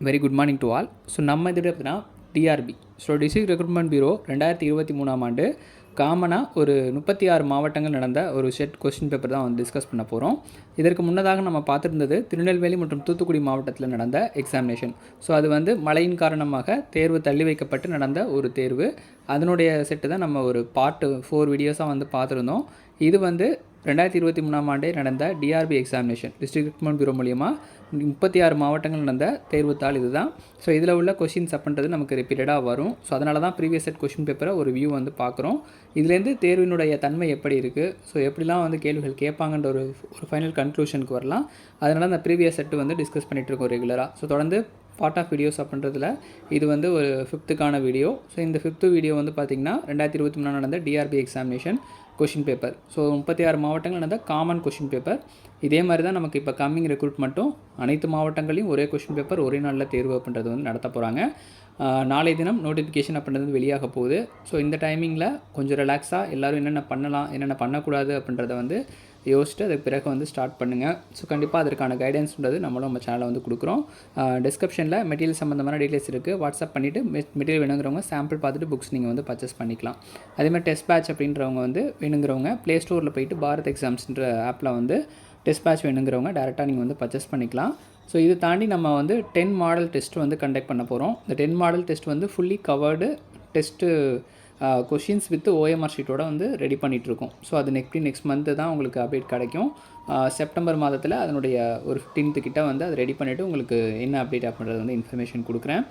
Very good morning to all. So நம்ம இதில் பார்த்தீங்கன்னா DRB, so district recruitment bureau 2023ஆம் ஆண்டு காமனாக ஒரு 36 மாவட்டங்கள் நடந்த ஒரு செட் கொஸ்டின் பேப்பர் தான் வந்து டிஸ்கஸ் பண்ண போகிறோம். இதற்கு முன்னதாக நம்ம பார்த்துருந்தது திருநெல்வேலி மற்றும் தூத்துக்குடி மாவட்டத்தில் நடந்த எக்ஸாமினேஷன். ஸோ அது வந்து மழையின் காரணமாக தேர்வு தள்ளி வைக்கப்பட்டு நடந்த ஒரு தேர்வு. அதனுடைய செட்டு தான் நம்ம ஒரு பார்ட் 4 வீடியோஸாக வந்து பார்த்துருந்தோம். இது வந்து 2023ஆம் ஆண்டே நடந்த DRB examination, district recruitment bureau மூலியமாக 36 மாவட்டங்கள் நடந்த தேர்வுத்தாள் இது தான். ஸோ இதில் உள்ள கொஷின்ஸ் அப்படின்றது நமக்கு ரிப்பீட்டடாக வரும். ஸோ அதனால தான் ப்ரீவியஸ் செட் கொஷின் பேப்பரை ஒரு வியூ வந்து பார்க்குறோம். இதுலேருந்து தேர்வினுடைய தன்மை எப்படி இருக்குது, ஸோ எப்படிலாம் வந்து கேள்விகள் கேட்பாங்கன்ற ஒரு ஃபைனல் கன்க்ளூஷனுக்கு வரலாம். அதனால் அந்த ப்ரீவியஸ் செட்டு வந்து டிஸ்கஸ் பண்ணிகிட்டு இருக்கோம் ரெகுலராக. ஸோ தொடர்ந்து பார்ட் ஆஃப் வீடியோஸ் அப்படின்றதுல இது வந்து ஒரு 5th வீடியோ. ஸோ இந்த 5th வீடியோ வந்து பார்த்திங்கன்னா 2023 நடந்த DRB examination question paper. So 36 மாவட்டங்கள் நடந்த காமன் கொஷின் பேப்பர். இதே மாதிரி தான் நமக்கு இப்போ கம்மிங் ரெக்ரூட்மெண்ட்டும் அனைத்து மாவட்டங்களையும் ஒரே கொஷின் பேப்பர் ஒரே நாளில் தேர்வு அப்படின்றது வந்து நடத்த போகிறாங்க. நாளைய தினம் நோட்டிஃபிகேஷன் அப்படின்றது வெளியாக போகுது. ஸோ இந்த டைமிங்கில் கொஞ்சம் ரிலாக்ஸாக எல்லோரும் என்னென்ன பண்ணலாம் என்னென்ன பண்ணக்கூடாது அப்படின்றத வந்து யோசிச்சுட்டு அதுக்கு பிறகு வந்து ஸ்டார்ட் பண்ணுங்கள். ஸோ கண்டிப்பாக அதற்கான கைடன்ஸ்ன்றது நம்மளும் நம்ம சேனலில் வந்து கொடுக்குறோம். டிஸ்கிரிப்ஷனில் மெட்டீரியல் சம்மந்தமான டீட்டெயில்ஸ் இருக்குது. வாட்ஸ்அப் பண்ணிவிட்டு மெட்டீரியல் வேணுங்கிறவங்க சாம்பிள் பார்த்துட்டு புக்ஸ் நீங்கள் வந்து பர்ச்சேஸ் பண்ணிக்கலாம். அதேமாதிரி டெஸ்ட் பேட்ச் அப்படின்றவங்க வந்து வேணுங்கிறவங்க ப்ளே ஸ்டோரில் போயிட்டு பாரத் எக்ஸாம்ஸ்ன்ற ஆப்பில் வந்து டெஸ்ட் பேட்ச் வேணுங்கிறவங்க டேரெக்டாக நீங்கள் வந்து பர்ச்சேஸ் பண்ணிக்கலாம். ஸோ இது தாண்டி நம்ம வந்து 10 மாடல் டெஸ்ட் வந்து கண்டக்ட் பண்ண போகிறோம். இந்த 10 மாடல் டெஸ்ட் வந்து fully covered test questions with OMR ஷீட்டோட வந்து ரெடி பண்ணிகிட்ருக்கோம். ஸோ அது நெக்ஸ்ட் மந்த்து தான் உங்களுக்கு அப்டேட் கிடைக்கும். செப்டம்பர் மாதத்தில் அதனுடைய ஒரு 15th கிட்ட வந்து அதை ரெடி பண்ணிவிட்டு உங்களுக்கு என்ன அப்டேட் அப்படின்றது வந்து இன்ஃபர்மேஷன் கொடுக்குறேன்.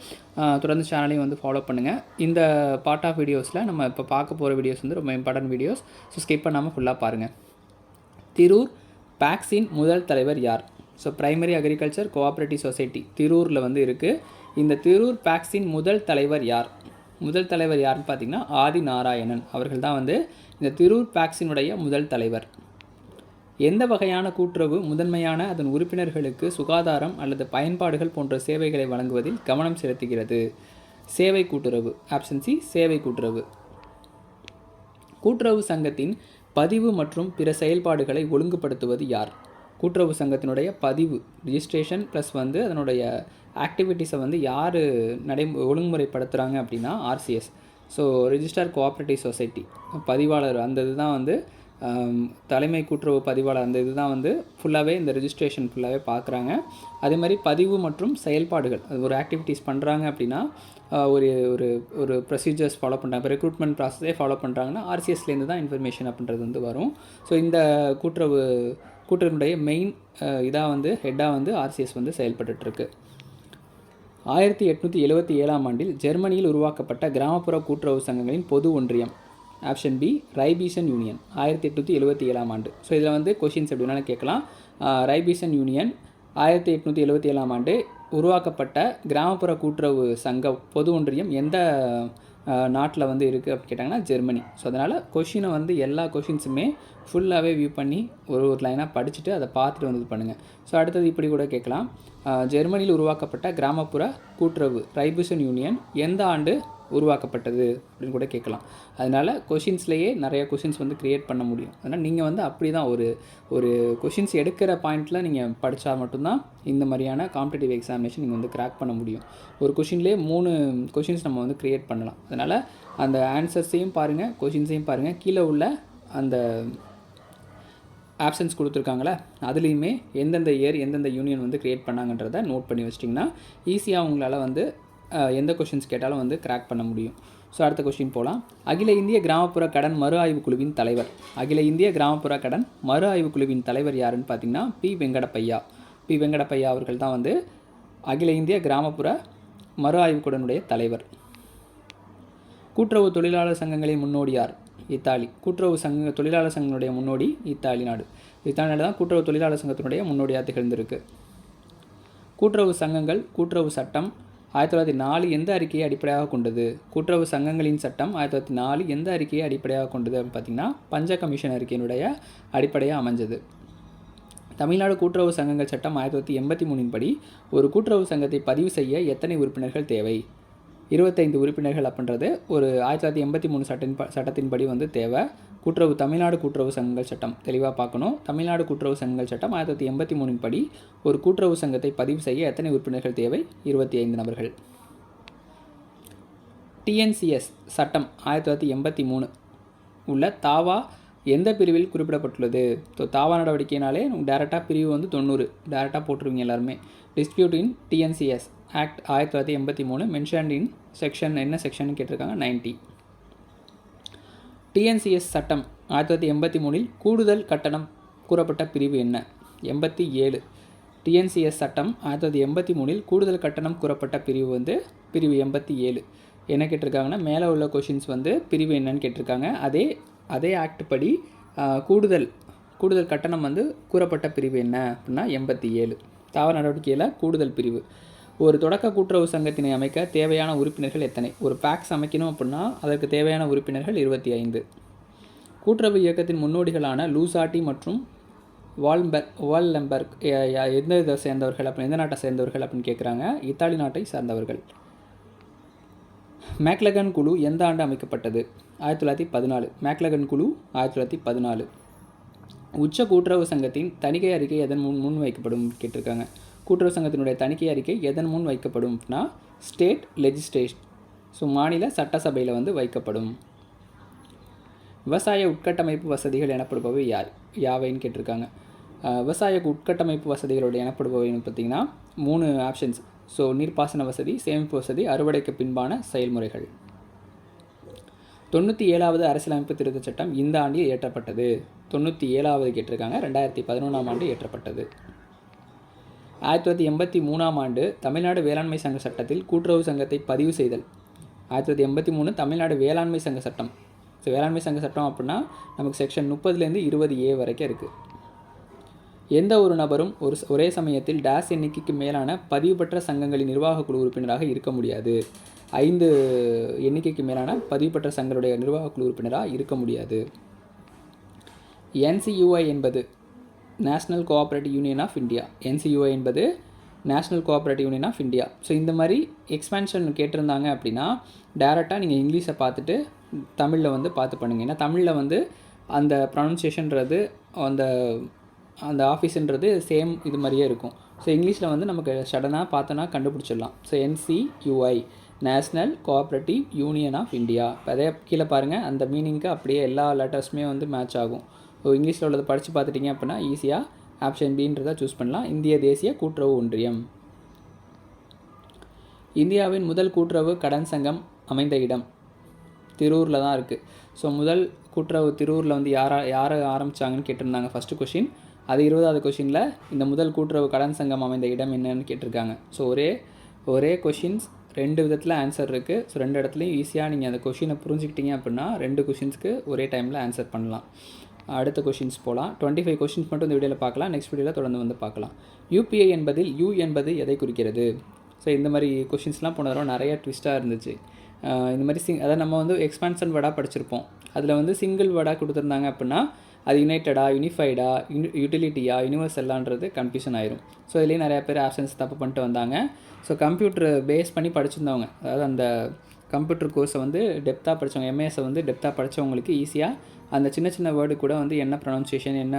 தொடர்ந்து சேனலையும் வந்து ஃபாலோ பண்ணுங்கள். இந்த பார்ட் ஆஃப் வீடியோஸில் நம்ம இப்போ பார்க்க போகிற வீடியோஸ் வந்து ரொம்ப இம்பார்ட்டன்ட் வீடியோஸ். ஸோ ஸ்கிப் பண்ணாமல் ஃபுல்லாக பாருங்கள். திரூர் பேக்ஸின் முதல் தலைவர் யார்? So primary agriculture cooperative society திரூரில் வந்து இருக்குது. இந்த திரூர் பேக்ஸின் முதல் தலைவர் யார்? முதல் தலைவர் யாருன்னு பார்த்தீங்கன்னா ஆதி நாராயணன் அவர்கள் தான் வந்து இந்த திரூர் பேக்ஸினுடைய முதல் தலைவர். எந்த வகையான கூட்டுறவு முதன்மையான அதன் உறுப்பினர்களுக்கு சுகாதாரம் அல்லது பயன்பாடுகள் போன்ற சேவைகளை வழங்குவதில் கவனம் செலுத்துகிறது? சேவை கூட்டுறவு. ஆப்ஷன் சி, சேவை கூட்டுறவு. கூட்டுறவு சங்கத்தின் பதிவு மற்றும் பிற செயல்பாடுகளை ஒழுங்குபடுத்துவது யார்? கூட்டுறவு சங்கத்தினுடைய பதிவு, ரிஜிஸ்ட்ரேஷன் ப்ளஸ் வந்து அதனுடைய ஆக்டிவிட்டீஸை வந்து யார் ஒழுங்குமுறைப்படுத்துகிறாங்க அப்படின்னா RCS. So register cooperative society பதிவாளர், அந்த இது தான் வந்து தலைமை கூட்டுறவு பதிவாளர், அந்த இது தான் வந்து ஃபுல்லாகவே இந்த ரிஜிஸ்ட்ரேஷன் ஃபுல்லாகவே பார்க்குறாங்க. அதே மாதிரி பதிவு மற்றும் செயல்பாடுகள், அது ஒரு ஆக்டிவிட்டீஸ் பண்ணுறாங்க அப்படின்னா ஒரு ஒரு ஒரு ப்ரொசீஜர்ஸ் ஃபாலோ பண்ணுறாங்க. இப்போ ரெக்ரூட்மெண்ட் ப்ராசஸே ஃபாலோ பண்ணுறாங்கன்னா ஆர்சிஎஸ்லேருந்து தான் இன்ஃபர்மேஷன் அப்படின்றது வந்து வரும். ஸோ இந்த கூட்டுறவுடைய மெயின் இதாக வந்து ஹெட்டாக வந்து ஆர்சிஎஸ் வந்து செயல்பட்டுருக்கு. 1877ஆம் ஆண்டில் ஜெர்மனியில் உருவாக்கப்பட்ட கிராமப்புற கூட்டுறவு சங்கங்களின் பொது ஒன்றியம். Option B, Raiffeisen union. 1877ஆம் ஆண்டு. ஸோ இதில் வந்து கொஷின்ஸ் எப்படி வேணாலும் கேட்கலாம். ரைபீசன் யூனியன் 1877ஆம் ஆண்டு உருவாக்கப்பட்ட கிராமப்புற கூட்டுறவு சங்க பொது ஒன்றியம் எந்த நாட்டில் வந்து இருக்குது அப்படின்னு கேட்டாங்கன்னா ஜெர்மனி. ஸோ அதனால் கொஷினை வந்து எல்லா கொஷின்ஸுமே ஃபுல்லாகவே வியூ பண்ணி ஒரு லைனாக படிச்சுட்டு அதை பார்த்துட்டு வந்து இது பண்ணுங்கள். ஸோ அடுத்தது இப்படி கூட கேட்கலாம். ஜெர்மனியில் உருவாக்கப்பட்ட கிராமப்புற கூட்டுறவு ரைபீசன் யூனியன் எந்த ஆண்டு உருவாக்கப்பட்டது அப்படின்னு கூட கேட்கலாம். அதனால் கொஷின்ஸ்லேயே நிறைய கொஷின்ஸ் வந்து க்ரியேட் பண்ண முடியும். அதனால் நீங்கள் வந்து அப்படி தான் ஒரு கொஷின்ஸ் எடுக்கிற பாயிண்டில் நீங்கள் படித்தா மட்டும்தான் இந்த மாதிரியான காம்படிட்டிவ் எக்ஸாமினேஷன் நீங்கள் வந்து கிராக் பண்ண முடியும். ஒரு கொஷின்லேயே 3 கொஷின்ஸ் நம்ம வந்து க்ரியேட் பண்ணலாம். அதனால் அந்த ஆன்சர்ஸையும் பாருங்கள், கொஷின்ஸையும் பாருங்கள். கீழே உள்ள அந்த ஆப்ஷன்ஸ் கொடுத்துருக்காங்களே அதுலேயுமே எந்தெந்த இயர் எந்தெந்த யூனியன் வந்து க்ரியேட் பண்ணாங்கன்றதை நோட் பண்ணி வச்சிட்டிங்கன்னா ஈஸியாக உங்களால் வந்து எந்த கொஷின்ஸ் கேட்டாலும் வந்து கிராக் பண்ண முடியும். ஸோ அடுத்த கொஸ்டின் போகலாம். அகில இந்திய கிராமப்புற கடன் மறு ஆய்வு குழுவின் தலைவர். அகில இந்திய கிராமப்புற கடன் மறு ஆய்வு குழுவின் தலைவர் யாருன்னு பார்த்தீங்கன்னா பி வெங்கடப்பையா. பி வெங்கடப்பையா அவர்கள் தான் வந்து அகில இந்திய கிராமப்புற மறு ஆய்வு குழுவினுடைய தலைவர். கூட்டுறவு தொழிலாளர் சங்கங்களின் முன்னோடி யார்? இத்தாலி. கூட்டுறவு தொழிலாளர் சங்கங்களுடைய முன்னோடி இத்தாலி நாடு. இத்தாலி நாடு தான் கூட்டுறவு தொழிலாளர் சங்கத்தினுடைய முன்னோடியாக திகழ்ந்திருக்கு. கூட்டுறவு சங்கங்கள் கூட்டுறவு சட்டம் 1904 எந்த அறிக்கையை அடிப்படையாக கொண்டது? கூட்டுறவு சங்கங்களின் சட்டம் 1904 எந்த அறிக்கையை அடிப்படையாக கொண்டது அப்படின்னு பார்த்தீங்கன்னா பஞ்ச கமிஷன் அறிக்கையினுடைய அடிப்படையாக அமைஞ்சது. தமிழ்நாடு கூட்டுறவு சங்கங்கள் சட்டம் 1983 படி ஒரு கூட்டுறவு சங்கத்தை பதிவு செய்ய எத்தனை உறுப்பினர்கள் தேவை? 25 உறுப்பினர்கள் அப்படின்றது ஒரு 1983 சட்டத்தின்படி வந்து தேவை. தமிழ்நாடு கூட்டுறவு சங்கங்கள் சட்டம் தெளிவாக பார்க்கணும். தமிழ்நாடு கூட்டுறவு சங்கங்கள் சட்டம் 1983 படி ஒரு கூட்டுறவு சங்கத்தை பதிவு செய்ய எத்தனை உறுப்பினர்கள் தேவை? 25 நபர்கள். டிஎன்சிஎஸ் சட்டம் 1983 உள்ள தாவா எந்த பிரிவில் குறிப்பிடப்பட்டுள்ளது? தாவா நடவடிக்கைனாலே டேரெக்டாக பிரிவு வந்து 90 டேரெக்டாக போட்டுருவீங்க எல்லாருமே. Dispute in TNCS act 1983 mentioned in section என்ன செக்ஷன் கேட்டிருக்காங்க? 90. டிஎன்சிஎஸ் சட்டம் 1983 கூடுதல் கட்டணம் கூறப்பட்ட பிரிவு என்ன? 87. டிஎன்சிஎஸ் சட்டம் 1983 கூடுதல் கட்டணம் கூறப்பட்ட பிரிவு வந்து பிரிவு 87. என்ன கேட்டிருக்காங்கன்னா மேலே உள்ள கொஷின்ஸ் வந்து பிரிவு என்னன்னு கேட்டிருக்காங்க. அதே ஆக்ட் படி கூடுதல் கட்டணம் வந்து கூறப்பட்ட பிரிவு என்ன அப்படின்னா 87. தாவர நடவடிக்கையில் கூடுதல் பிரிவு. ஒரு தொடக்க கூட்டுறவு சங்கத்தினை அமைக்க தேவையான உறுப்பினர்கள் எத்தனை? ஒரு பேக்ஸ் அமைக்கணும் அப்படின்னா அதற்கு தேவையான உறுப்பினர்கள் 25. கூட்டுறவு இயக்கத்தின் முன்னோடிகளான லூசாட்டி மற்றும் வால்லம்பர்க் எந்த இதை சேர்ந்தவர்கள் எந்த நாட்டை சேர்ந்தவர்கள் அப்படின்னு கேட்குறாங்க. இத்தாலி நாட்டை சார்ந்தவர்கள். மேக்லகன் குழு எந்த ஆண்டு அமைக்கப்பட்டது? 1914. மேக்லகன் குழு 1914. உச்ச கூட்டுறவு சங்கத்தின் தணிக்கை அறிக்கை எதன் முன் வைக்கப்படும் கேட்டிருக்காங்க. கூட்டுறவு சங்கத்தினுடைய தணிக்கை அறிக்கை எதன் முன் வைக்கப்படும் அப்படின்னா ஸ்டேட் லெஜிஸ்லேஷன், ஸோ மாநில சட்டசபையில் வந்து வைக்கப்படும். விவசாய உட்கட்டமைப்பு வசதிகள் எனப்படுபவை யாவைன்னு கேட்டிருக்காங்க. விவசாய உட்கட்டமைப்பு வசதிகளோட எனப்படுபவைன்னு பார்த்திங்கன்னா 3 ஆப்ஷன்ஸ். ஸோ நீர்ப்பாசன வசதி, சேமிப்பு வசதி, அறுவடைக்கு பின்பான செயல்முறைகள். 97வது அரசியலமைப்பு திருத்தச் சட்டம் இந்த ஆண்டில் இயற்றப்பட்டது. 97வது கேட்டிருக்காங்க. 2011ஆம் ஆண்டு இயற்றப்பட்டது. 1983ஆம் ஆண்டு தமிழ்நாடு வேளாண்மை சங்க சட்டத்தில் கூட்டுறவு சங்கத்தை பதிவு செய்தல். 1983 தமிழ்நாடு வேளாண்மை சங்க சட்டம். ஸோ வேளாண்மை சங்க சட்டம் அப்படின்னா நமக்கு செக்ஷன் 30லேருந்து 20A வரைக்கும் இருக்குது. எந்த ஒரு நபரும் ஒரே சமயத்தில் டேஸ் எண்ணிக்கைக்கு மேலான பதிவு பெற்ற சங்கங்களின் நிர்வாக குழு உறுப்பினராக இருக்க முடியாது. 5 எண்ணிக்கைக்கு மேலான பதிவு பெற்ற சங்கங்களுடைய நிர்வாக குழு உறுப்பினராக இருக்க முடியாது. NCUI என்பது national cooperative union of India. NCUI என்பது national cooperative union of India. So இந்த மாதிரி எக்ஸ்பேன்ஷன் கேட்டிருந்தாங்க அப்படின்னா டேரெக்டாக நீங்கள் இங்கிலீஷை பார்த்துட்டு தமிழில் வந்து பார்த்து பண்ணுங்கள். ஏன்னா தமிழில் வந்து அந்த ப்ரொனன்சியேஷன்றது அந்த ஆஃபீஸுன்றது சேம் இது மாதிரியே இருக்கும். ஸோ இங்கிலீஷில் வந்து நமக்கு சடனாக பார்த்தோன்னா கண்டுபிடிச்சிடலாம். So NCUI national cooperative union of India. அதே கீழே பாருங்கள், அந்த மீனிங்க்கு அப்படியே எல்லா லெட்டர்ஸுமே வந்து மேட்ச் ஆகும். ஸோ இங்கிலீஷில் உள்ளதை படித்து பார்த்துட்டிங்க அப்படின்னா ஈஸியாக ஆப்ஷன் பின்றதை சூஸ் பண்ணலாம். இந்திய தேசிய கூட்டுறவு ஒன்றியம். இந்தியாவின் முதல் கூட்டுறவு கடன் சங்கம் அமைந்த இடம் திருவூரில் தான் இருக்குது. ஸோ முதல் கூட்டுறவு திருவூரில் வந்து யாரை ஆரம்பித்தாங்கன்னு கேட்டிருந்தாங்க ஃபஸ்ட்டு கொஷின். அது 20வது கொஷினில் இந்த முதல் கூட்டுறவு கடன் சங்கம் அமைந்த இடம் என்னன்னு கேட்டிருக்காங்க. ஸோ ஒரே கொஷின்ஸ் 2 விதத்தில் ஆன்சர் இருக்குது. ஸோ 2 இடத்துலையும் ஈஸியாக நீங்கள் அந்த கொஷினை புரிஞ்சுக்கிட்டீங்க அப்படின்னா 2 கொஷின்ஸ்க்கு ஒரே டைமில் ஆன்சர் பண்ணலாம். அடுத்த கொஷின்ஸ் போகலாம். 25 கொஷின்ஸ் மட்டும் இந்த வீடியோவில் பார்க்கலாம். நெக்ஸ்ட் வீடியோவில் தொடர்ந்து வந்து பார்க்கலாம். UPI என்பதில் U என்பது எதை குறிக்கிறது? ஸோ இந்த மாதிரி கொஷின்ஸ்லாம் போன தடவை நிறைய ட்விஸ்ட்டாக இருந்துச்சு. இந்த மாதிரி அதாவது நம்ம வந்து எக்ஸ்பான்ஷன் வேர்டாக படிச்சிருப்போம். அதில் வந்து சிங்கிள் வேர்டாக கொடுத்துருந்தாங்க அப்படின்னா அது யுனைட்டடா, யூனிஃபைடா, யூட்டிலிட்டியா, யூனிவர்சல்லான்றது கன்ஃபியூஷன் ஆயிரும். ஸோ இதுலேயும் நிறையா பேர் ஆப்ஷன்ஸ் தப்பு பண்ணிட்டு வந்தாங்க. ஸோ கம்ப்யூட்டர் பேஸ் பண்ணி படிச்சிருந்தவங்க, அதாவது அந்த கம்ப்யூட்டர் கோர்ஸை வந்து டெப்த்தாக படித்தவங்க, எம்ஏஎஸை வந்து டெப்த்தாக படித்தவங்களுக்கு ஈஸியாக அந்த சின்ன சின்ன வேர்டு கூட வந்து என்ன ப்ரொனன்சியேஷன் என்ன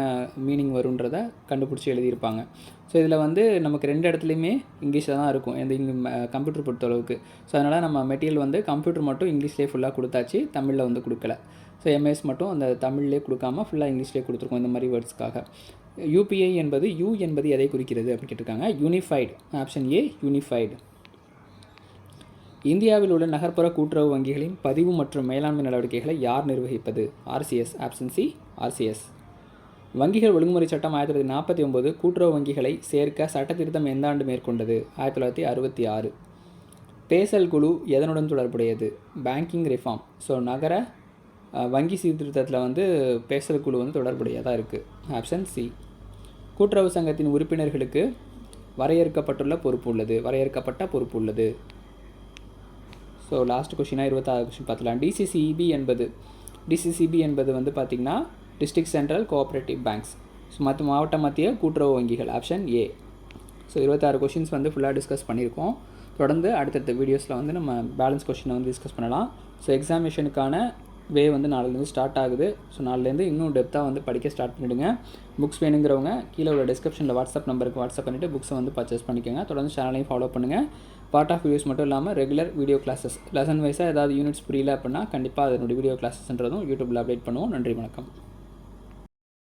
மீனிங் வருன்றதை கண்டுபிடிச்சி எழுதியிருப்பாங்க. ஸோ இதில் வந்து நமக்கு 2 இடத்துலையுமே இங்கிலீஷில் தான் இருக்கும் இங்கே கம்ப்யூட்டர் பொறுத்தளவுக்கு. ஸோ அதனால் நம்ம மெட்டீரியல் வந்து கம்ப்யூட்டர் மட்டும் இங்கிலீஷ்லேயே ஃபுல்லாக கொடுத்தாச்சு, தமிழில் வந்து கொடுக்கல. ஸோ எம்ஏஎஸ் மட்டும் அந்த தமிழ்லேயே கொடுக்காமல் ஃபுல்லாக இங்கிலீஷ்லேயே கொடுத்துருக்கோம் இந்த மாதிரி வேர்ட்ஸ்க்காக. UPI என்பது U என்பது எதை குறிக்கிறது அப்படின்னு கேட்டிருக்காங்க. யூனிஃபைடு. Option A unified. இந்தியாவில் உள்ள நகர்ப்புற கூட்டுறவு வங்கிகளின் பதிவு மற்றும் மேலாண்மை நடவடிக்கைகளை யார் நிர்வகிப்பது? RCS. Option C RCS. வங்கிகள் ஒழுங்குமுறை சட்டம் 1949 கூட்டுறவு வங்கிகளை சேர்க்க சட்டத்திருத்தம் எந்த ஆண்டு மேற்கொண்டது? 1966. பேசல் குழு எதனுடன் தொடர்புடையது? Banking reform. ஸோ நகர வங்கி சீர்திருத்தத்தில் வந்து பேசல் குழு வந்து தொடர்புடையதாக இருக்குது. Option C. கூட்டுறவு சங்கத்தின் உறுப்பினர்களுக்கு வரையறுக்கப்பட்ட பொறுப்பு உள்ளது. ஸோ லாஸ்ட் கொஷினாக 26 கொஷின் பார்த்துலாம். DCCB என்பது வந்து பார்த்திங்கன்னா district central cooperative banks. So மாவட்ட மத்திய கூட்டுறவு வங்கிகள். Option A. ஸோ 26 கொஷின்ஸ் வந்து ஃபுல்லாக டிஸ்கஸ் பண்ணியிருக்கோம். தொடர்ந்து அடுத்தடுத்த வீடியோஸில் வந்து நம்ம பேலன்ஸ் கொஷினை வந்து டிஸ்கஸ் பண்ணலாம். ஸோ எக்ஸாமினேஷனுக்கான வே வந்து நாளிலேருந்து ஸ்டார்ட் ஆகுது. ஸோ நாளிலேருந்து இன்னும் டெப்த்தாக வந்து படிக்க ஸ்டார்ட் பண்ணிவிடுங்க. புக்ஸ் வேணுங்கிறவங்க கீழே உள்ள டிஸ்கிரிப்ஷனில் வாட்ஸ்அப் நம்பருக்கு வாட்ஸ்அப் பண்ணிவிட்டு புக்ஸை வந்து பர்ச்சேஸ் பண்ணிக்கோங்க. தொடர்ந்து சேனலையும் ஃபாலோ பண்ணுங்கள். பார்ட் ஆஃப் வீடியோஸ் மட்டும் இல்லாமல் ரெகுலர் வீடியோ கிளாஸஸ் லெசன் வைஸாக ஏதாவது யூனிட்ஸ் புரியல அப்படின்னா கண்டிப்பாக அதனுடைய வீடியோ கிளாஸஸ்ன்றதும் யூடியூப்பில் அப்டேட் பண்ணுவோம். நன்றி, வணக்கம்.